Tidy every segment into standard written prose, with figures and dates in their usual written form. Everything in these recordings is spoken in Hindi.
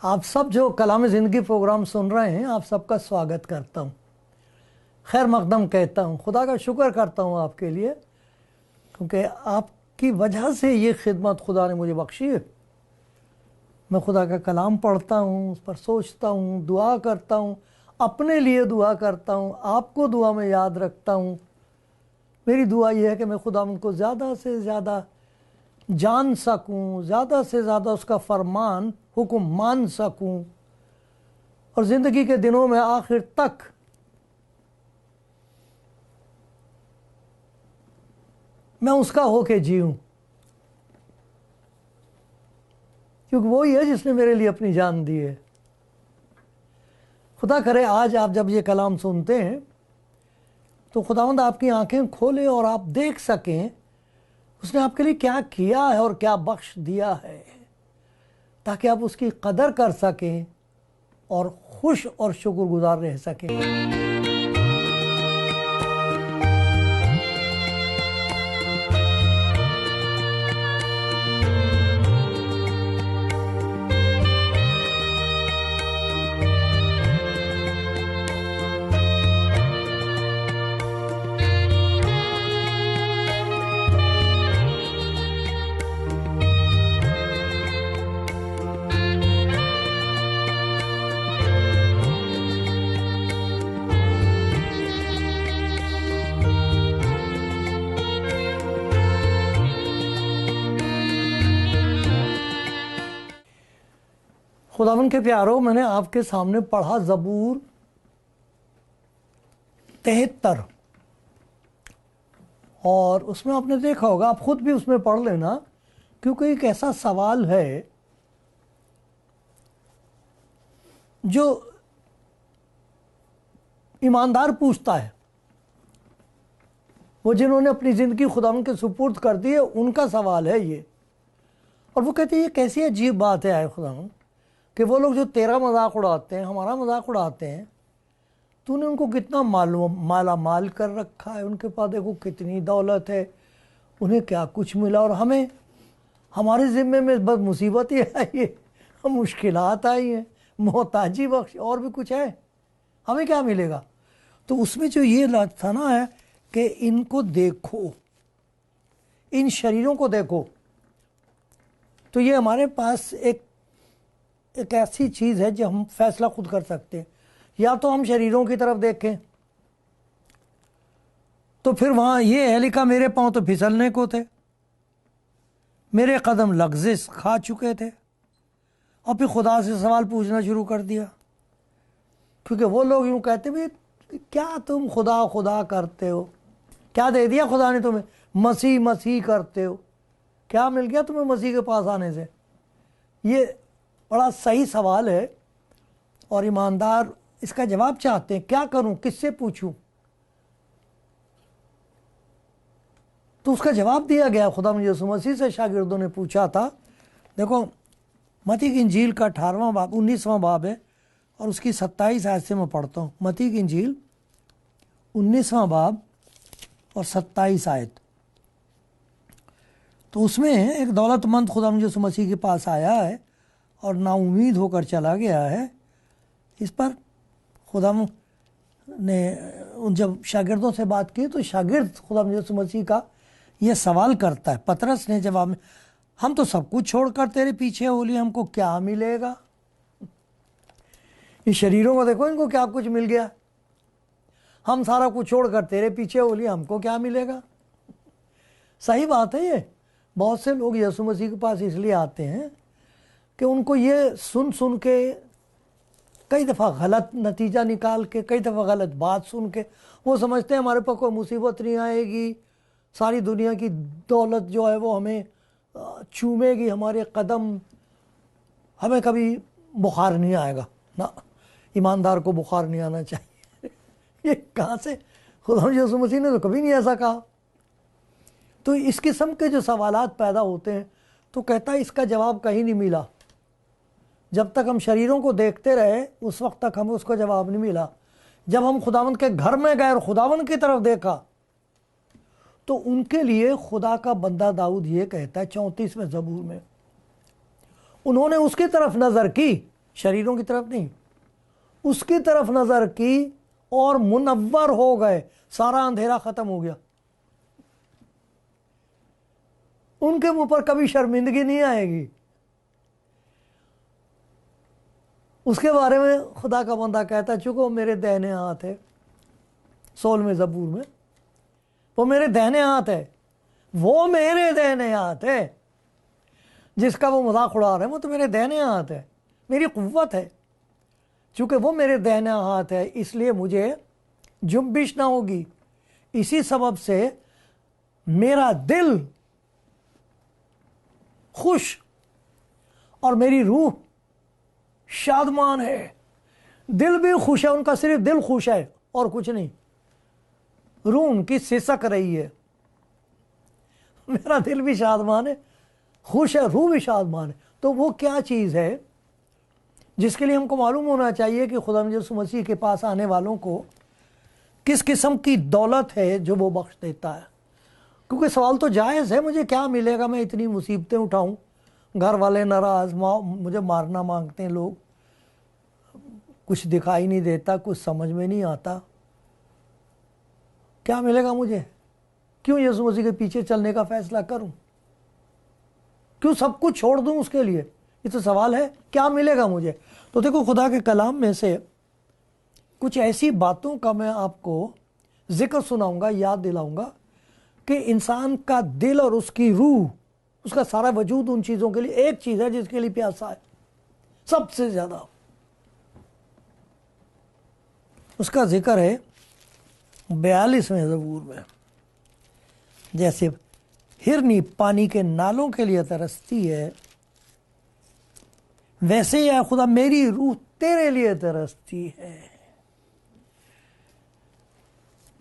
आप सब जो कलाम ज़िंदगी प्रोग्राम सुन रहे हैं, आप सबका स्वागत करता हूँ, खैर मकदम कहता हूँ, खुदा का शुक्र करता हूँ आपके लिए, क्योंकि आपकी वजह से ये खिदमत खुदा ने मुझे बख्शी है। मैं खुदा का कलाम पढ़ता हूँ, उस पर सोचता हूँ, दुआ करता हूँ, अपने लिए दुआ करता हूँ, आपको दुआ में याद रखता हूँ। मेरी दुआ ये है कि मैं खुदा उनको ज़्यादा से ज़्यादा जान सकूं, ज़्यादा से ज़्यादा उसका फरमान हुक्म मान सकूं और ज़िंदगी के दिनों में आखिर तक मैं उसका होके जीऊं, क्योंकि वो ही है जिसने मेरे लिए अपनी जान दी है। खुदा करे आज आप जब ये कलाम सुनते हैं तो खुदावंद आपकी आंखें खोले और आप देख सकें उसने आपके लिए क्या किया है और क्या बख्श दिया है, ताकि आप उसकी कदर कर सकें और खुश और शुक्रगुजार रह सकें। खुदावन के प्यारो, मैंने आपके सामने पढ़ा ज़बूर 73 और उसमें आपने देखा होगा, आप खुद भी उसमें पढ़ लेना, क्योंकि एक ऐसा सवाल है जो ईमानदार पूछता है वो जिन्होंने अपनी ज़िंदगी खुदावंद के सुपुर्द कर दी है, उनका सवाल है ये। और वो कहते हैं ये कैसी अजीब बात है आए खुदावंद कि वो लोग जो तेरा मजाक उड़ाते हैं, हमारा मजाक उड़ाते हैं, तूने उनको कितना माला माल कर रखा है, उनके पास देखो कितनी दौलत है, उन्हें क्या कुछ मिला, और हमें हमारे ज़िम्मे में बस मुसीबत ही आई है, मुश्किलात आई हैं, मोहताजी बख्श, और भी कुछ है, हमें क्या मिलेगा। तो उसमें जो ये था ना है कि इनको देखो, इन शरीरों को देखो। तो ये हमारे पास एक ऐसी चीज़ है जो हम फैसला खुद कर सकते हैं। या तो हम शरीरों की तरफ देखें, तो फिर वहाँ ये है लिखा, मेरे पाँव तो फिसलने को थे, मेरे कदम लग़्ज़िश खा चुके थे। और फिर खुदा से सवाल पूछना शुरू कर दिया, क्योंकि वो लोग यूँ कहते भाई क्या तुम खुदा खुदा करते हो, क्या दे दिया खुदा ने तुम्हें, मसीह मसीह करते हो, क्या मिल गया तुम्हें मसीह के पास आने से। ये बड़ा सही सवाल है और ईमानदार इसका जवाब चाहते हैं। क्या करूं, किससे पूछूं। तो उसका जवाब दिया गया, खुदावंद यीशु मसीह से शागिर्दों ने पूछा था। देखो मत्ती की इंजील का 18वां बाब 19वां बाब है और उसकी 27 आयत से मैं पढ़ता हूँ। मत्ती की इंजील 19वां बाब और 27 आयत। तो उसमें एक दौलतमंद खुदावंद यीशु मसीह के पास आया है और नाउम्मीद होकर चला गया है। इस पर खुदावंद ने जब शागिर्दों से बात की तो शागिर्द खुदावंद यीशु मसीह का यह सवाल करता है। पतरस ने जवाब में, हम तो सब कुछ छोड़कर तेरे पीछे हो लिए, हमको क्या मिलेगा। इस शरीरों को देखो, इनको क्या कुछ मिल गया, हम सारा कुछ छोड़कर तेरे पीछे हो लिए, हमको क्या मिलेगा। सही बात है। ये बहुत से लोग यीशु मसीह के पास इसलिए आते हैं कि उनको ये सुन सुन के, कई दफ़ा गलत नतीजा निकाल के, कई दफ़ा गलत बात सुन के वो समझते हैं हमारे पास कोई मुसीबत नहीं आएगी, सारी दुनिया की दौलत जो है वो हमें चूमेगी, हमारे कदम, हमें कभी बुखार नहीं आएगा ना। ईमानदार को बुखार नहीं आना चाहिए। ये कहाँ से, खुदा यीशु मसीह ने तो कभी नहीं ऐसा कहा। तो इस किस्म के जो सवालात पैदा होते हैं तो कहता है इसका जवाब कहीं नहीं मिला। जब तक हम शरीरों को देखते रहे उस वक्त तक हमें उसका जवाब नहीं मिला। जब हम खुदावंद के घर में गए और खुदावंद की तरफ देखा तो उनके लिए खुदा का बंदा दाऊद ये कहता है 34वें ज़बूर में, उन्होंने उसकी तरफ नज़र की, शरीरों की तरफ नहीं, उसकी तरफ नज़र की और मुनव्वर हो गए, सारा अंधेरा ख़त्म हो गया। उनके मुंह पर कभी शर्मिंदगी नहीं आएगी। उसके बारे में खुदा का बंदा कहता, चूंकि मेरे दाहिने हाथ है, 16वें ज़बूर में, वो मेरे दाहिने हाथ है, वो मेरे दाहिने हाथ है। जिसका वो मजाक उड़ा रहे हैं वो तो मेरे दाहिने हाथ है, मेरी कुव्वत है। चूंकि वो मेरे दाहिने हाथ है इसलिए मुझे जुम्बिश ना होगी। इसी सबब से मेरा दिल खुश और मेरी रूह शादमान है। दिल भी खुश है उनका, सिर्फ दिल खुश है और कुछ नहीं। रूह उनकी सिसक रही है। मेरा दिल भी शादमान है, खुश है, रूह भी शादमान है। तो वो क्या चीज़ है जिसके लिए हमको मालूम होना चाहिए कि खुदा यीशु मसीह के पास आने वालों को किस किस्म की दौलत है जो वो बख्श देता है। क्योंकि सवाल तो जायज़ है, मुझे क्या मिलेगा, मैं इतनी मुसीबतें उठाऊं, घर वाले नाराज़, मुझे मारना मांगते हैं लोग, कुछ दिखाई नहीं देता, कुछ समझ में नहीं आता, क्या मिलेगा मुझे। क्यों यीशु मसीह के पीछे चलने का फैसला करूं, क्यों सब कुछ छोड़ दूं उसके लिए। ये तो सवाल है, क्या मिलेगा मुझे। तो देखो खुदा के कलाम में से कुछ ऐसी बातों का मैं आपको जिक्र सुनाऊंगा, याद दिलाऊंगा कि इंसान का दिल और उसकी रूह, उसका सारा वजूद उन चीज़ों के लिए, एक चीज़ है जिसके लिए प्यासा है सबसे ज़्यादा। उसका जिक्र है 42वें ज़बूर में। जैसे हिरनी पानी के नालों के लिए तरसती है, वैसे या खुदा मेरी रूह तेरे लिए तरसती है।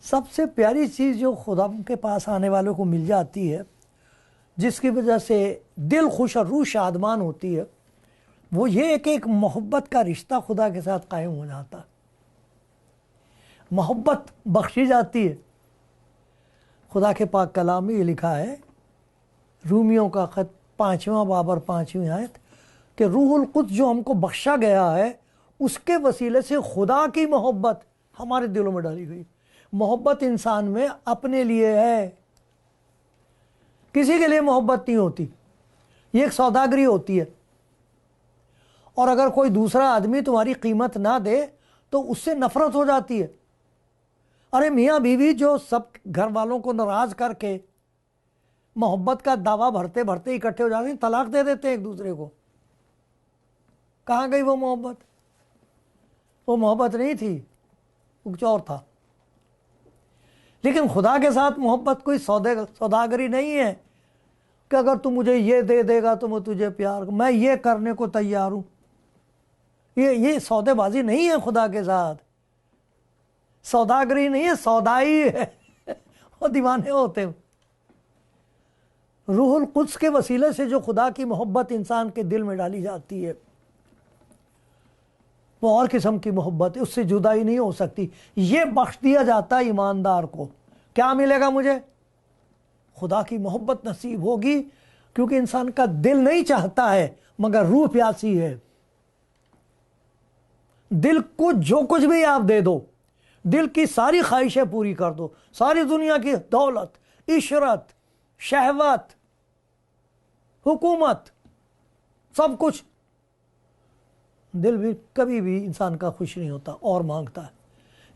सबसे प्यारी चीज़ जो खुदा के पास आने वालों को मिल जाती है, जिसकी वजह से दिल खुश और रूह शादमान होती है, वो ये है कि एक मोहब्बत का रिश्ता खुदा के साथ कायम हो जाता है। मोहब्बत बख्शी जाती है। खुदा के पाक कलाम में ये लिखा है, रूमियों का ख़त 5वां बाब और 5वीं आयत, कि रूहुल कुद्स जो हमको बख्शा गया है, उसके वसीले से खुदा की मोहब्बत हमारे दिलों में डाली गई। मोहब्बत इंसान में अपने लिए है, किसी के लिए मोहब्बत नहीं होती। ये एक सौदागरी होती है। और अगर कोई दूसरा आदमी तुम्हारी कीमत ना दे तो उससे नफरत हो जाती है। अरे मियाँ बीवी जो सब घर वालों को नाराज करके मोहब्बत का दावा भरते भरते इकट्ठे हो जाते हैं, तलाक दे देते हैं एक दूसरे को। कहाँ गई वो मोहब्बत? वो मोहब्बत नहीं थी, वो कुछ और था। लेकिन खुदा के साथ मोहब्बत कोई सौदागरी नहीं है कि अगर तू मुझे ये दे देगा तो मैं तुझे प्यार, मैं ये करने को तैयार हूँ। ये सौदेबाजी नहीं है खुदा के साथ। सौदागरी नहीं है, सौदाई है। वो दीवाने होते हैं। रूहुल कुद्स के वसीले से जो खुदा की मोहब्बत इंसान के दिल में डाली जाती है, वो और किस्म की मोहब्बत है, उससे जुदाई नहीं हो सकती। ये बख्श दिया जाता है ईमानदार को। क्या मिलेगा मुझे? खुदा की मोहब्बत नसीब होगी, क्योंकि इंसान का दिल नहीं चाहता है मगर रूह प्यासी है। दिल को जो कुछ भी आप दे दो, दिल की सारी ख्वाहिशें पूरी कर दो, सारी दुनिया की दौलत, इशरत, शहवत, हुकूमत, सब कुछ, दिल भी कभी भी इंसान का खुश नहीं होता और मांगता है।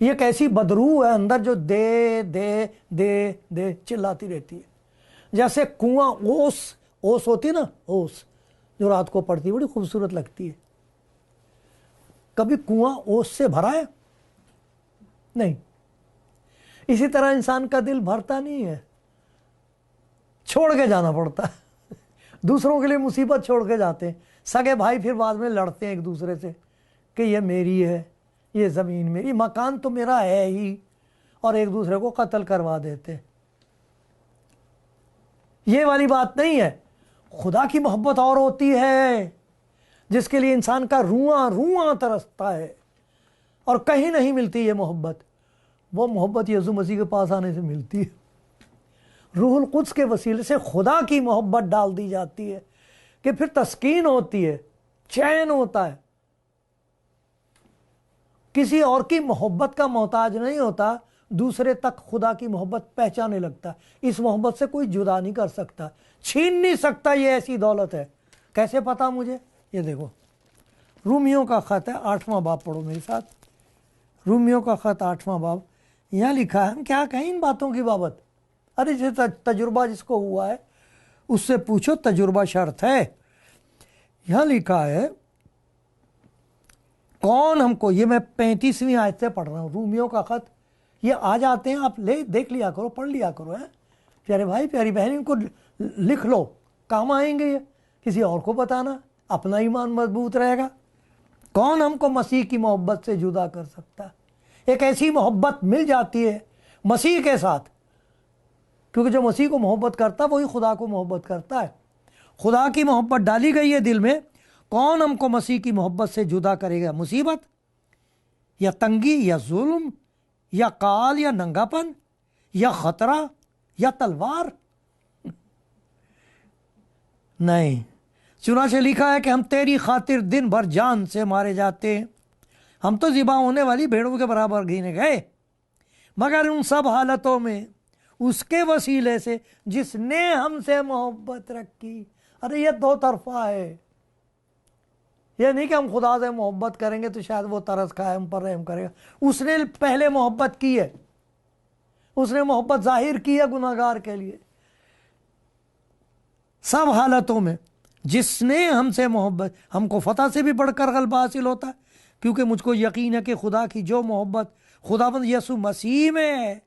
ये कैसी बदरूह है अंदर जो दे दे दे दे चिल्लाती रहती है। जैसे कुआं, ओस होती है ना, ओस जो रात को पड़ती है, बड़ी खूबसूरत लगती है। कभी कुआं ओस से भरा है? नहीं। इसी तरह इंसान का दिल भरता नहीं है, छोड़ के जाना पड़ता है। दूसरों के लिए मुसीबत छोड़ के जाते हैं। सगे भाई फिर बाद में लड़ते हैं एक दूसरे से कि ये मेरी है, ये ज़मीन मेरी, मकान तो मेरा है ही, और एक दूसरे को कत्ल करवा देते हैं। ये वाली बात नहीं है। खुदा की मोहब्बत और होती है, जिसके लिए इंसान का रुआं रुआं तरसता है, और कहीं नहीं मिलती ये मोहब्बत। वो मोहब्बत यीशु मसीह के पास आने से मिलती है। रूहुल कुद्स के वसीले से खुदा की मोहब्बत डाल दी जाती है कि फिर तस्कीन होती है, चैन होता है। किसी और की मोहब्बत का मोहताज नहीं होता, दूसरे तक खुदा की मोहब्बत पहचाने लगता। इस मोहब्बत से कोई जुदा नहीं कर सकता, छीन नहीं सकता। ये ऐसी दौलत है। कैसे पता मुझे? ये देखो, रूमियों का ख़त है, 8वां बाब, पढ़ो मेरे साथ। रूमियों का ख़त 8वां बाब। यहाँ लिखा है, हम क्या कहें इन बातों की बाबत? अरे जैसे तजुर्बा जिसको हुआ है उससे पूछो, तजुर्बा शर्त है। यहाँ लिखा है, कौन हमको, ये मैं 35वीं आयत से पढ़ रहा हूँ, रूमियों का ख़त। ये आ जाते हैं, आप ले देख लिया करो, पढ़ लिया करो। है प्यारे भाई प्यारी बहन, इनको लिख लो, काम आएंगे ये। किसी और को बताना, अपना ईमान मजबूत रहेगा। कौन हमको मसीह की मोहब्बत से जुदा कर सकता है? एक ऐसी मोहब्बत मिल जाती है मसीह के साथ, क्योंकि जो मसीह को मोहब्बत करता है वही खुदा को मोहब्बत करता है। खुदा की मोहब्बत डाली गई है दिल में। कौन हमको मसीह की मोहब्बत से जुदा करेगा? मुसीबत या तंगी या जुल्म या काल या नंगापन या खतरा या तलवार? नहीं। चुनाचे लिखा है कि हम तेरी खातिर दिन भर जान से मारे जाते हैं, हम तो ज़िबा होने वाली भेड़ों के बराबर गिने गए। मगर उन सब हालतों में उसके वसीले से जिसने हमसे मोहब्बत रखी। अरे ये दो तरफा है। ये नहीं कि हम खुदा से मोहब्बत करेंगे तो शायद वो तरस खाए, हम पर रहम करेगा। उसने पहले मोहब्बत की है, उसने मोहब्बत जाहिर की है गुनाहगार के लिए। सब हालतों में जिसने हमसे मोहब्बत, हमको फतह से भी बढ़कर गलबा हासिल होता है, क्योंकि मुझको यकीन है कि खुदा की जो मोहब्बत खुदावंद यीशु मसीह में है,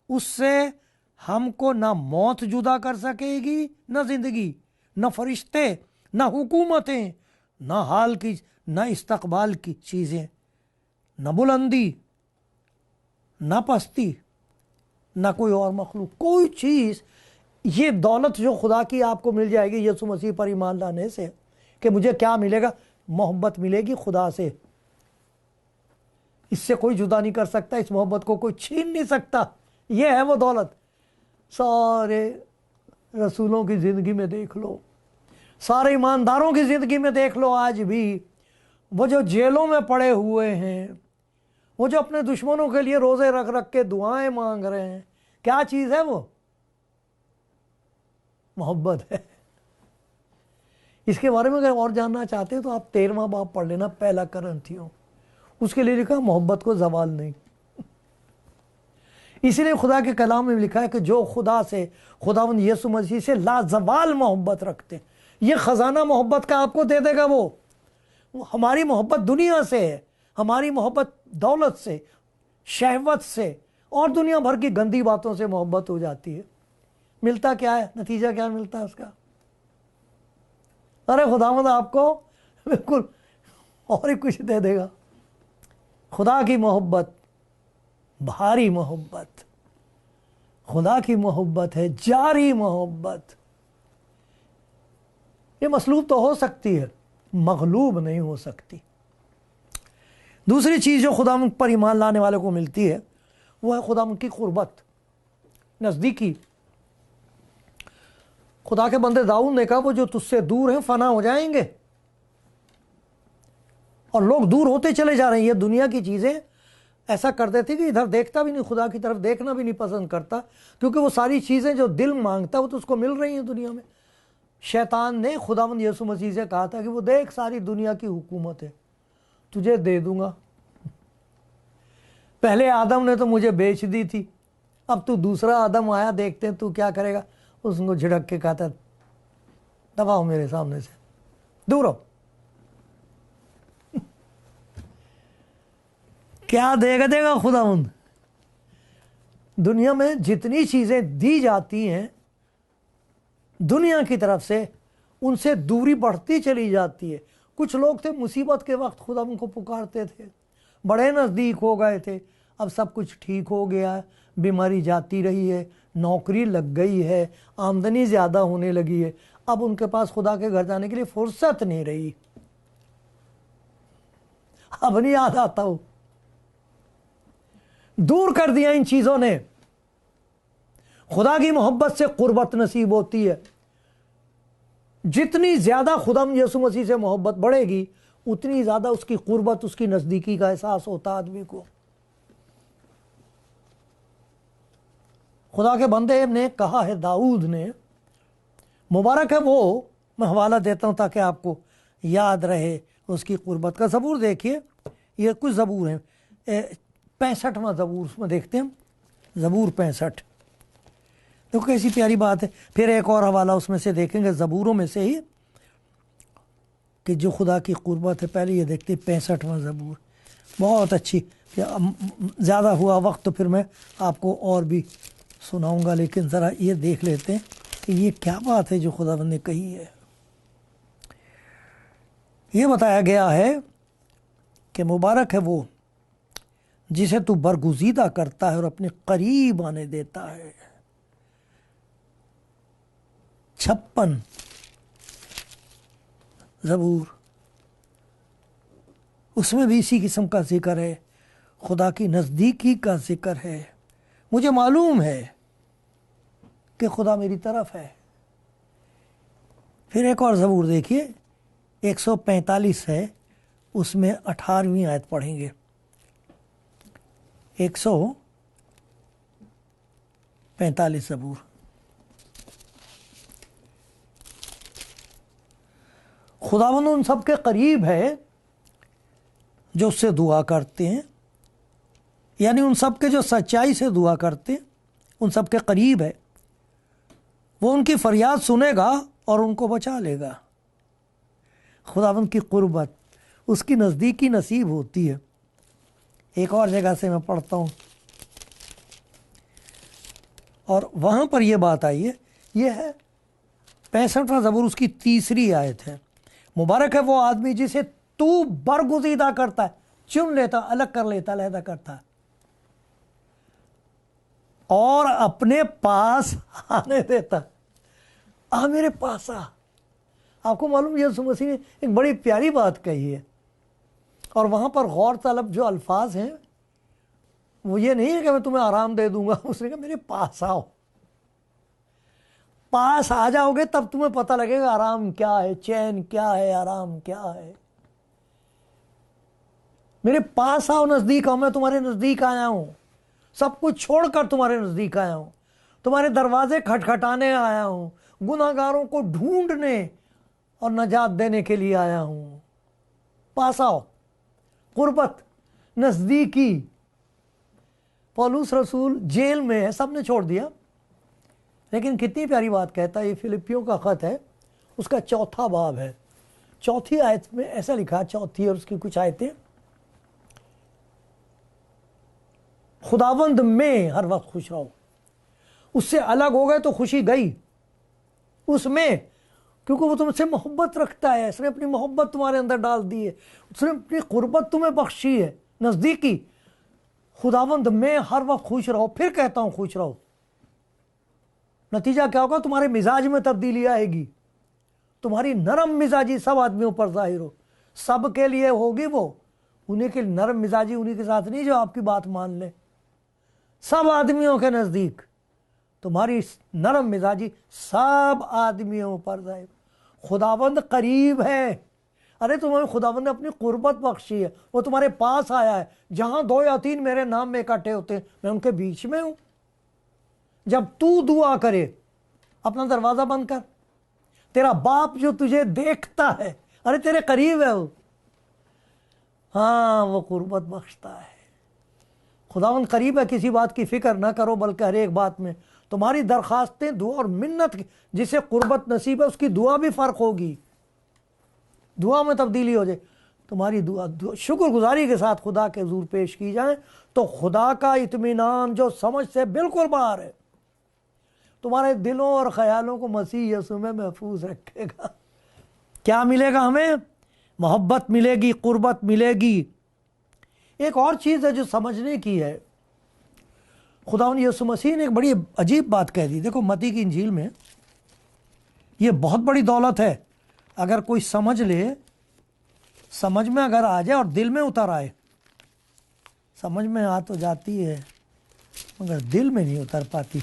उससे हमको ना मौत जुदा कर सकेगी, ना जिंदगी, ना फरिश्ते, ना हुकूमतें, ना हाल की, ना इस्तकबाल की चीज़ें, ना बुलंदी, ना पस्ती, ना कोई और मखलूक, कोई चीज़। ये दौलत जो खुदा की आपको मिल जाएगी यीशु मसीह पर ईमान लाने से, कि मुझे क्या मिलेगा? मोहब्बत मिलेगी खुदा से। इससे कोई जुदा नहीं कर सकता, इस मोहब्बत को कोई छीन नहीं सकता। ये है वो दौलत। सारे रसूलों की ज़िंदगी में देख लो, सारे ईमानदारों की ज़िंदगी में देख लो, आज भी वो जो जेलों में पड़े हुए हैं, वो जो अपने दुश्मनों के लिए रोज़े रख रख के दुआएं मांग रहे हैं, क्या चीज़ है वो? मोहब्बत है। इसके बारे में अगर और जानना चाहते हैं तो आप 13वां बाब पढ़ लेना, पहला कुरिन्थियों। उसके लिए लिखा मोहब्बत को जवाल नहीं। इसीलिए खुदा के कलाम में लिखा है कि जो खुदा से, खुदावंद यीशु मसीह से लाजवाल मोहब्बत रखते हैं, ये खजाना मोहब्बत का आपको दे देगा। वो हमारी मोहब्बत दुनिया से है, हमारी मोहब्बत दौलत से, शहवत से और दुनिया भर की गंदी बातों से मोहब्बत हो जाती है। मिलता क्या है? नतीजा क्या मिलता है उसका? अरे खुदावंद आपको बिल्कुल और ही कुछ दे देगा। खुदा की मोहब्बत भारी मोहब्बत, खुदा की मोहब्बत है जारी मोहब्बत। ये मसलूब तो हो सकती है, मगलूब नहीं हो सकती। दूसरी चीज़ जो खुदा पर ईमान लाने वाले को मिलती है वो है खुदा की कुर्बत, नज़दीकी। खुदा के बंदे दाऊद ने कहा वो जो तुझसे दूर हैं फना हो जाएंगे, और लोग दूर होते चले जा रहे हैं। ये दुनिया की चीज़ें ऐसा कर देती कि इधर देखता भी नहीं, खुदा की तरफ देखना भी नहीं पसंद करता, क्योंकि वो सारी चीज़ें जो दिल मांगता है वो तो उसको मिल रही हैं दुनिया में। शैतान ने खुदावंद यीशु मसीह से कहा था कि वो देख सारी दुनिया की हुकूमत है, तुझे दे दूंगा। पहले आदम ने तो मुझे बेच दी थी, अब तू दूसरा आदम आया, देखते हैं तू क्या करेगा। उसको झिड़क के कहा था दबाओ मेरे सामने से, दूर हो। क्या देगा खुदावंद? दुनिया में जितनी चीज़ें दी जाती हैं दुनिया की तरफ से, उनसे दूरी बढ़ती चली जाती है। कुछ लोग थे मुसीबत के वक्त खुदावंद को पुकारते थे, बड़े नज़दीक हो गए थे, अब सब कुछ ठीक हो गया है, बीमारी जाती रही है, नौकरी लग गई है, आमदनी ज़्यादा होने लगी है, अब उनके पास खुदा के घर जाने के लिए फुर्सत नहीं रही। अब नहीं याद आता हो, दूर कर दिया इन चीज़ों ने। खुदा की मोहब्बत से कुर्बत नसीब होती है। जितनी ज़्यादा खुदा यीशु मसीह से मोहब्बत बढ़ेगी उतनी ज़्यादा उसकी कुर्बत, उसकी नज़दीकी का एहसास होता आदमी को। खुदा के बंदे ने कहा है, दाऊद ने, मुबारक है वो, मैं हवाला देता हूँ ताकि आपको याद रहे उसकी कुर्बत का। ज़बूर देखिए, ये कुछ ज़बूर हैं, 65वां ज़बूर उसमें देखते हैं, ज़बूर 65। देखो कैसी प्यारी बात है। फिर एक और हवाला उसमें से देखेंगे ज़बूरों में से ही कि जो खुदा की कुर्बत है। पहले ये देखते 65वां ज़बूर, बहुत अच्छी। ज़्यादा हुआ वक्त तो फिर मैं आपको और भी सुनाऊंगा, लेकिन ज़रा ये देख लेते हैं कि ये क्या बात है जो खुदावंद ने कही है। ये बताया गया है कि मुबारक है वो जिसे तू बरगुज़ीदा करता है और अपने करीब आने देता है। 56 ज़बूर, उसमें भी इसी किस्म का जिक्र है, खुदा की नज़दीकी का जिक्र है। मुझे मालूम है कि खुदा मेरी तरफ है। फिर एक और ज़बूर देखिए, 145 है, उसमें 18वीं आयत पढ़ेंगे। 145 ज़बूर। खुदावंद उन सब के करीब है जो उससे दुआ करते हैं, यानी उन सब के जो सच्चाई से दुआ करते हैं, उन सब के करीब है। वो उनकी फरियाद सुनेगा और उनको बचा लेगा। खुदावंद की कुर्बत, उसकी नज़दीकी नसीब होती है। एक और जगह से मैं पढ़ता हूँ और वहाँ पर यह बात आई है, यह है 65वां ज़बूर, उसकी 3री आयत है। मुबारक है वो आदमी जिसे तू बरगुज़ीदा करता है, चुन लेता, अलग कर लेता, अलहदा करता है, और अपने पास आने देता। आ मेरे पास आ। आपको मालूम यीशु मसीह ने एक बड़ी प्यारी बात कही है, और वहां पर गौर तलब जो अल्फाज हैं वो ये नहीं है कि मैं तुम्हें आराम दे दूंगा, उसने कहा मेरे पास आओ। पास आ जाओगे तब तुम्हें पता लगेगा आराम क्या है, चैन क्या है, आराम क्या है। मेरे पास आओ, नजदीक आओ, मैं तुम्हारे नजदीक आया हूं, सब कुछ छोड़कर तुम्हारे नजदीक आया हूं, तुम्हारे दरवाजे खटखटाने आया हूं, गुनाहगारों को ढूंढने और नजात देने के लिए आया हूं। पास आओ, कुर्बत, नजदीकी। पौलुस रसूल जेल में है, सबने छोड़ दिया, लेकिन कितनी प्यारी बात कहता है। ये फिलिपियों का खत है, उसका 4था बाब है, 4थी आयत में ऐसा लिखा, 4थी और उसकी कुछ आयतें, खुदावंद में हर वक्त खुश रहो। उससे अलग हो गए तो खुशी गई उसमें, क्योंकि वो तुमसे मोहब्बत रखता है। उसने अपनी मोहब्बत तुम्हारे अंदर डाल दी है, उसने अपनी कुर्बत तुम्हें बख्शी है, नजदीकी। खुदावंद में हर वक्त खुश रहो। फिर कहता हूं खुश रहो। नतीजा क्या होगा? तुम्हारे मिजाज में तब्दीली आएगी, तुम्हारी नरम मिजाजी सब आदमियों पर जाहिर हो। सब के लिए होगी वो, उन्हीं के नरम मिजाजी उन्हीं के साथ नहीं जो आपकी बात मान ले। सब आदमियों के नजदीक तुम्हारी नरम मिजाजी सब आदमियों पर जाहिर। खुदावंद करीब है। अरे तुम्हें खुदावंद ने अपनी कुर्बत बख्शी है, वो तुम्हारे पास आया है। जहां 2 या 3 मेरे नाम में इकट्ठे होते हैं, मैं उनके बीच में हूं। जब तू दुआ करे, अपना दरवाजा बंद कर, तेरा बाप जो तुझे देखता है, अरे तेरे करीब है वो, हाँ वो कुर्बत बख्शता है। खुदावंद करीब है, किसी बात की फिक्र ना करो, बल्कि हर एक बात में तुम्हारी दरखास्तें, दुआ और मिन्नत, जिसे कुर्बत नसीब है उसकी दुआ भी फर्क होगी, दुआ में तब्दीली हो जाए। तुम्हारी दुआ शुक्रगुजारी के साथ खुदा के हुजूर पेश की जाए तो खुदा का इत्मीनान जो समझ से बिल्कुल बाहर है, तुम्हारे दिलों और ख्यालों को मसीह यीशु में महफूज रखेगा। क्या मिलेगा हमें? मोहब्बत मिलेगी, कुर्बत मिलेगी। एक और चीज़ है जो समझने की है। खुदावंद यीशु मसीह ने एक बड़ी अजीब बात कह दी। देखो मत्ती की इंजील में, ये बहुत बड़ी दौलत है, अगर कोई समझ ले, समझ में अगर आ जाए और दिल में उतर आए। समझ में आ तो जाती है मगर दिल में नहीं उतर पाती।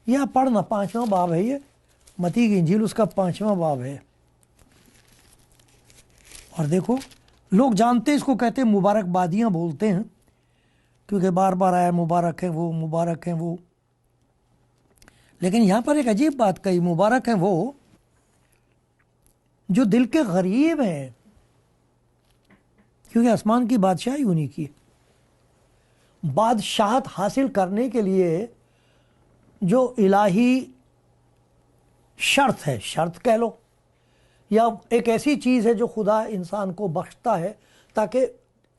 यह पढ़ना 5वां बाब है, ये मत्ती की इंजील उसका 5वां बाब है। और देखो लोग जानते इसको कहते हैं मुबारकबादियाँ बोलते हैं, क्योंकि बार बार आया मुबारक है वो, मुबारक है वो। लेकिन यहाँ पर एक अजीब बात कही, मुबारक है वो जो दिल के गरीब हैं, क्योंकि आसमान की बादशाही उन्हीं की। बादशाहत हासिल करने के लिए जो इलाही शर्त है, शर्त कह लो, या एक ऐसी चीज़ है जो खुदा इंसान को बख्शता है ताकि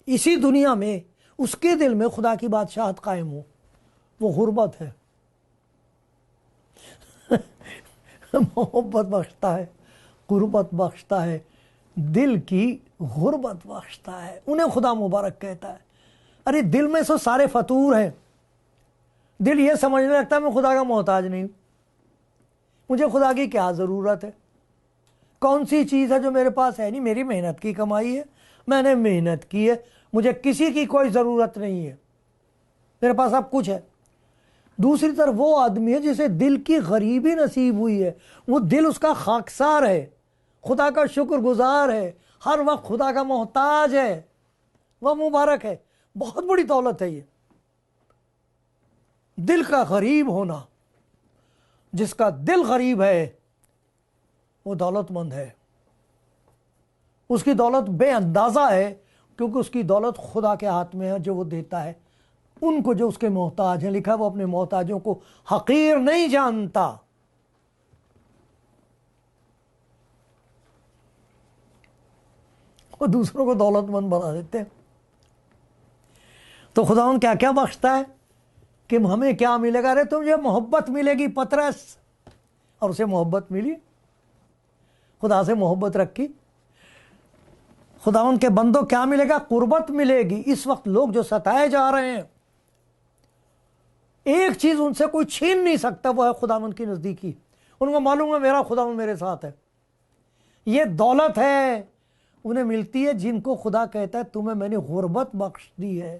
इसी दुनिया में उसके दिल में खुदा की बादशाहत कायम हो, वो गुर्बत है। मोहब्बत बख्शता है, गुर्बत बख्शता है, दिल की गुर्बत बख्शता है, उन्हें खुदा मुबारक कहता है। अरे दिल में सो सारे फतूर हैं। दिल ये समझने लगता है मैं खुदा का मोहताज नहीं, मुझे खुदा की क्या ज़रूरत है, कौन सी चीज़ है जो मेरे पास है नहीं, मेरी मेहनत की कमाई है, मैंने मेहनत की है, मुझे किसी की कोई ज़रूरत नहीं है, मेरे पास सब कुछ है। दूसरी तरफ वो आदमी है जिसे दिल की गरीबी नसीब हुई है, वो दिल उसका खाकसार है, खुदा का शुक्रगुजार है, हर वक्त खुदा का मोहताज है, वह मुबारक है। बहुत बड़ी दौलत है ये, दिल का गरीब होना। जिसका दिल गरीब है वो दौलतमंद है, उसकी दौलत बेअंदाज़ा है, क्योंकि उसकी दौलत खुदा के हाथ में है जो वो देता है उनको जो उसके मोहताज हैं। लिखा वो अपने मोहताजों को हकीर नहीं जानता। वो दूसरों को दौलतमंद बना देते हैं। तो खुदा क्या क्या बख्शता है कि हमें क्या मिलेगा? अरे तुझे मोहब्बत मिलेगी पतरस, और उसे मोहब्बत मिली, खुदा से मोहब्बत रखी। खुदावन के बंदों क्या मिलेगा? कुर्बत मिलेगी। इस वक्त लोग जो सताए जा रहे हैं, एक चीज उनसे कोई छीन नहीं सकता, वो है खुदावंद की नजदीकी। उनको मालूम है मेरा खुदावंद मेरे साथ है। ये दौलत है उन्हें मिलती है जिनको खुदा कहता है तुम्हें मैंने गुर्बत बख्श दी है,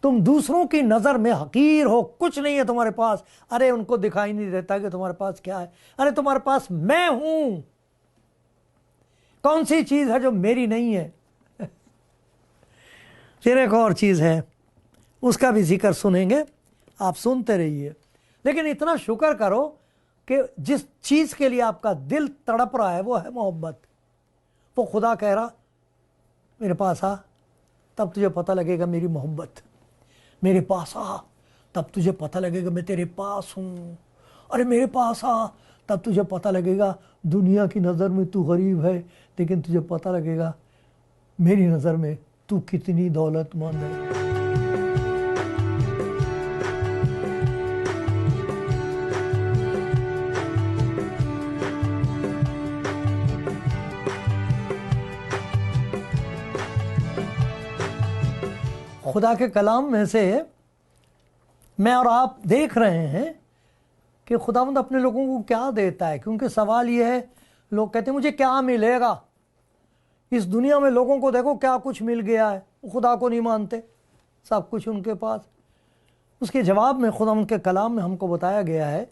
तुम दूसरों की नजर में हकीर हो, कुछ नहीं है तुम्हारे पास। अरे उनको दिखाई नहीं देता कि तुम्हारे पास क्या है। अरे तुम्हारे पास मैं हूं, कौन सी चीज है जो मेरी नहीं है। फिर एक और चीज है, उसका भी जिक्र सुनेंगे, आप सुनते रहिए। लेकिन इतना शुक्र करो कि जिस चीज के लिए आपका दिल तड़प रहा है वो है मोहब्बत। वो खुदा कह रहा मेरे पास आ, तब तुझे पता लगेगा मेरी मोहब्बत। मेरे पास आ, तब तुझे पता लगेगा मैं तेरे पास हूं। अरे मेरे पास आ, तब तुझे पता लगेगा दुनिया की नज़र में तू गरीब है, लेकिन तुझे पता लगेगा मेरी नज़र में तू कितनी दौलतमंद है। खुदा के कलाम में से मैं और आप देख रहे हैं कि खुदावंद अपने लोगों को क्या देता है। क्योंकि सवाल ये है, लोग कहते हैं मुझे क्या मिलेगा। इस दुनिया में लोगों को देखो क्या कुछ मिल गया है, खुदा को नहीं मानते, सब कुछ उनके पास। उसके जवाब में खुदावंद के कलाम में हमको बताया गया है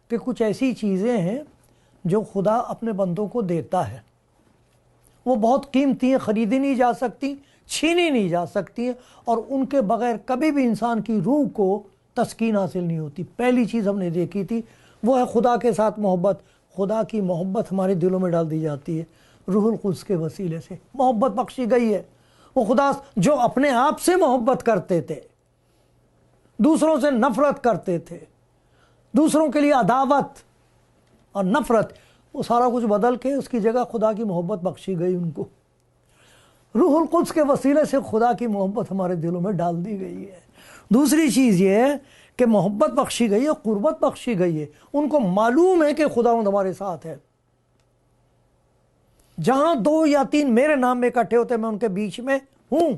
कि कुछ ऐसी चीज़ें हैं जो खुदा अपने बंदों को देता है। वो बहुत कीमती हैं, ख़रीदी नहीं जा सकती, छीनी नहीं जा सकती हैं, और उनके बगैर कभी भी इंसान की रूह को तस्कीन हासिल नहीं होती। पहली चीज़ हमने देखी थी वो है खुदा के साथ मोहब्बत। खुदा की मोहब्बत हमारे दिलों में डाल दी जाती है रूहुल कुद्स के वसीले से। मोहब्बत बख्शी गई है। वो खुदा जो अपने आप से मोहब्बत करते थे, दूसरों से नफरत करते थे, दूसरों के लिए अदावत और नफरत, वो सारा कुछ बदल के उसकी जगह खुदा की मोहब्बत बख्शी गई उनको। रूहुल कुद्स के वसीले से खुदा की मोहब्बत हमारे दिलों में डाल दी गई है। दूसरी चीज़ ये है कि मोहब्बत बख्शी गई है, कुर्बत बख्शी गई है। उनको मालूम है कि खुदावंद हमारे साथ है। जहां 2 या 3 मेरे नाम में इकट्ठे होते मैं उनके बीच में हूं।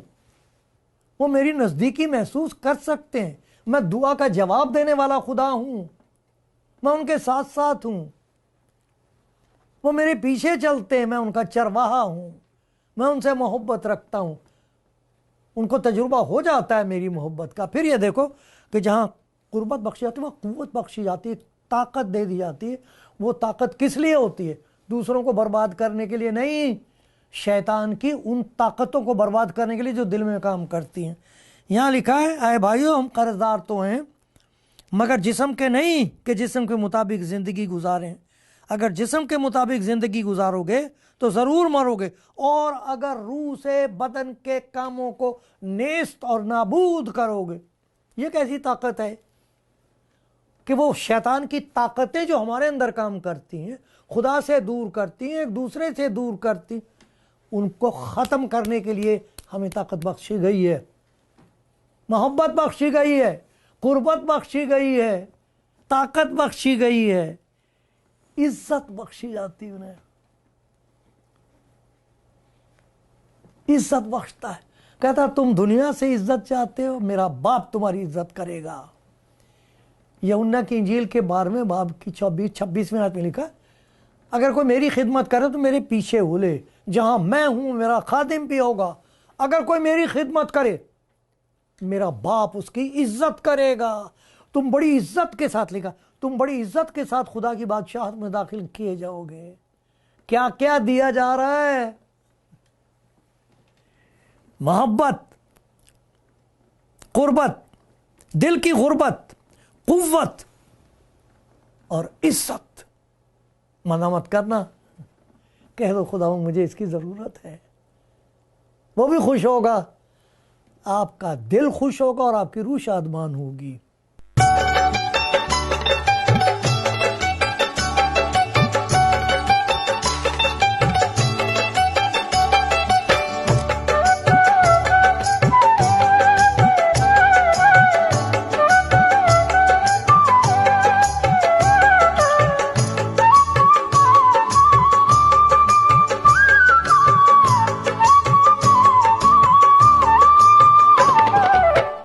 वो मेरी नज़दीकी महसूस कर सकते हैं। मैं दुआ का जवाब देने वाला खुदा हूं, मैं उनके साथ साथ हूं। वो मेरे पीछे चलते हैं, मैं उनका चरवाहा हूं, मैं उनसे मोहब्बत रखता हूं। उनको तजुर्बा हो जाता है मेरी मोहब्बत का। फिर ये देखो कि जहाँ कुर्बत बख्शी जाती है वहाँ कुव्वत बख्शी जाती है, ताकत दे दी जाती है। वो ताकत किस लिए होती है? दूसरों को बर्बाद करने के लिए नहीं, शैतान की उन ताकतों को बर्बाद करने के लिए जो दिल में काम करती हैं। यहाँ लिखा है, आए भाइयों हम कर्जदार तो हैं मगर जिस्म के नहीं कि जिस्म के मुताबिक ज़िंदगी गुजारें। अगर जिस्म के मुताबिक ज़िंदगी गुजारोगे तो ज़रूर मरोगे, और अगर रूह से बदन के कामों को नेस्त और नाबूद करोगे। ये कैसी ताकत है कि वो शैतान की ताकतें जो हमारे अंदर काम करती हैं, खुदा से दूर करती हैं, एक दूसरे से दूर करती, उनको ख़त्म करने के लिए हमें ताकत बख्शी गई है, मोहब्बत बख्शी गई है, कुर्बत बख्शी गई है, ताकत बख्शी गई है, इज्जत बख्शी जाती उन्हें। इज्जत बख्शता है। कहता तुम दुनिया से इज्जत चाहते हो, मेरा बाप तुम्हारी इज्जत करेगा। यूहन्ना की इंजील के 12वें बाब की 26वें आयत में लिखा, अगर कोई मेरी खिदमत करे तो मेरे पीछे हुले, जहां मैं हूं मेरा खादिम भी होगा। अगर कोई मेरी खिदमत करे मेरा बाप उसकी इज्जत करेगा। तुम बड़ी इज्जत के साथ, लिखा तुम बड़ी इज्जत के साथ खुदा की बादशाहत में दाखिल किए जाओगे। क्या क्या दिया जा रहा है? मोहब्बत, कुर्बत, दिल की गुर्बत, कुव्वत और इज्जत। मना मत करना, कह दो खुदा मुझे इसकी ज़रूरत है। वो भी खुश होगा, आपका दिल खुश होगा और आपकी रूह शादमान होगी।